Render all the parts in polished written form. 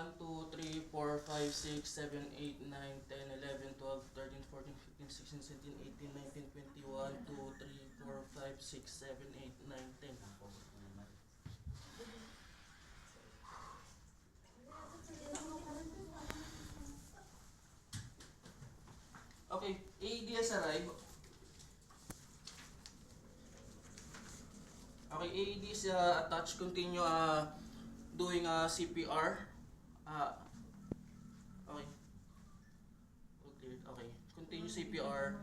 1, 2, 3, 4, 5, 6, 7, 8, 9, 10, 11, 12, 13, 14, 15, 16, 17, 18, 19, 20, 1, 2, 3, 4, 5, 6, 7, 8, 9, 10. Okay, AED has arrived. Okay, AED is attached. Continue doing CPR. Okay. Okay, okay. Continue CPR.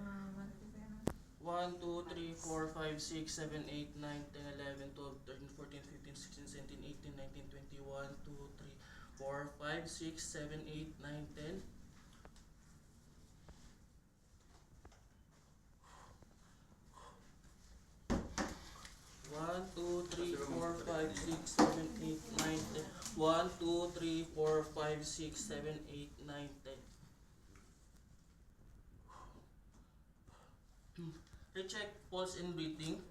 1, 2, 3, 4, 5, 6, 7, 8, 9, 10, 11, 12, 13, 14, 15, 16, 17, 18, 19, 20, 1, 2, 3, 4, 5, 6, 7, 8, 9, 10. 1, 2, 3, 4, 5, 6, 7, 8, 9, 10. 1, 2, 3, 4, 5, 6, 7, 8, 9, 10. Recheck pulse and breathing.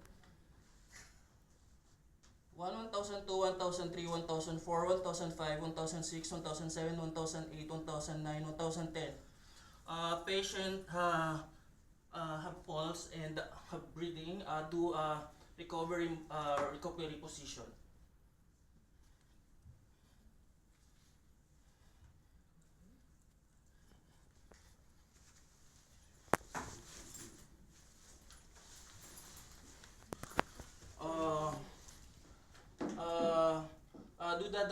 1, 1002, 1003, 1004, 1005, 1006, 1007, 1008, 1009, 1010. Patient have pulse and have breathing. Do recovery position. Do that.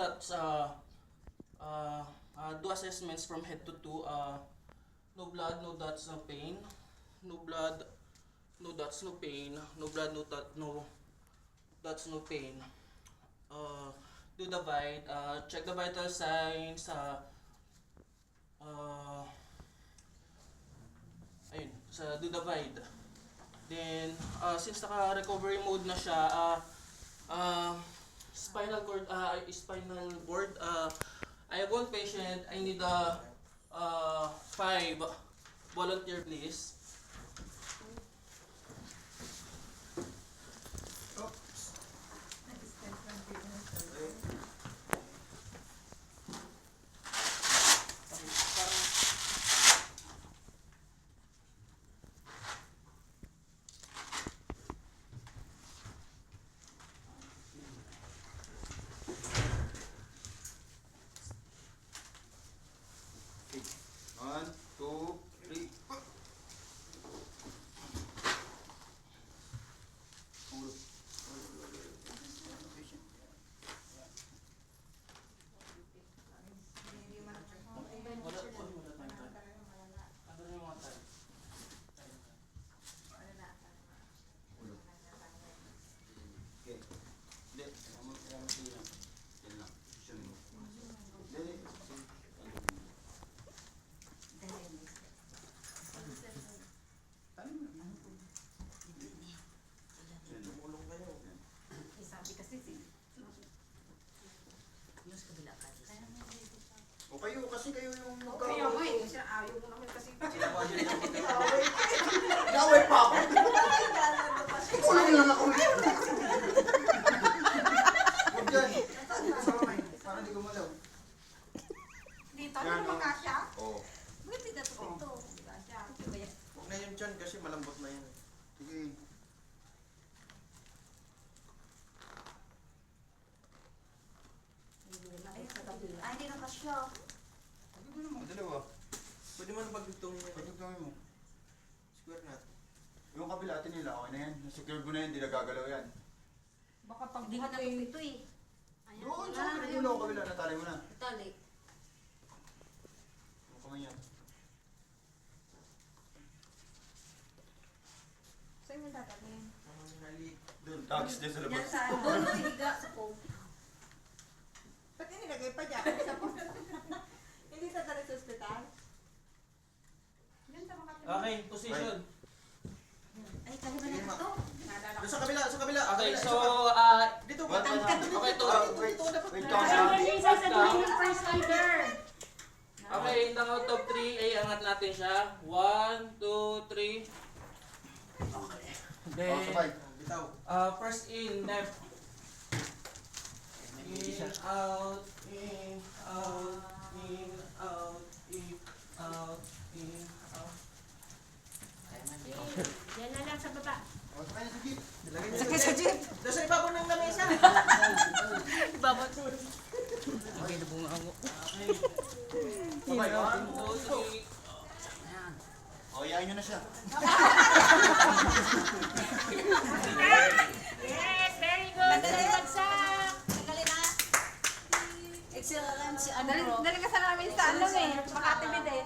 Do assessments from head to toe. No blood, no dots, no pain. No blood, no dots, no pain. No blood, no dots, no pain. Do the check the vital signs. Ayun, do the vide. Then, since naka-recovery mode na siya, spinal cord, I have one patient, I need 5 volunteer please. O kayo kasi kayo yung Kaya mo eh, kasi ayaw mo naman kasi. Gaway pa ako. Kulang lang ako. Huwag dyan. Para di gumalaw. Dito, ano naman kasya? Oo. Bakit hindi dapat ito? Kasya. Huwag na yun dyan kasi malambot na yun. Sige. Ay, hindi na kasya. Ano naman? Dalawa. Pwede mo na pagdugtongin yun. Pagdugtongin mo. Square natin. Yung kabila atin nila, okay na yan. Secure mo na yan, hindi nagagalaw yan. Baka pag Hindi ko buhat ito eh. Doon, sa kabila mo kabila, natali mo na. Tali. Ang kamay yan. Saan mo tatalin? Halik. Doon, tags din sa Yan labas. sa ano? Doon mo higa sa phone. Ba't nilagay pa dyan? Hindi tatalin sa ospital? Yan sa mga Okay, position. Ay, kami ba na ito? Naalala Doon ko. sa kabila, sa kabila. Okay, Kabila, so isa pa. Dito ba? okay to. Wait, wait, Okay, in the count of 3, ay angat natin siya. 1, 2, 3. Okay. Then, sabay. Bitaw. first in, left. In, out, Sabay, 1, 2, 3. O, iyain nyo na siya. Yes, very good. Magaling bagsak. Magaling na. Excellent si Dali, Andro. dali ka sa namin sa ano eh. Makatibid eh.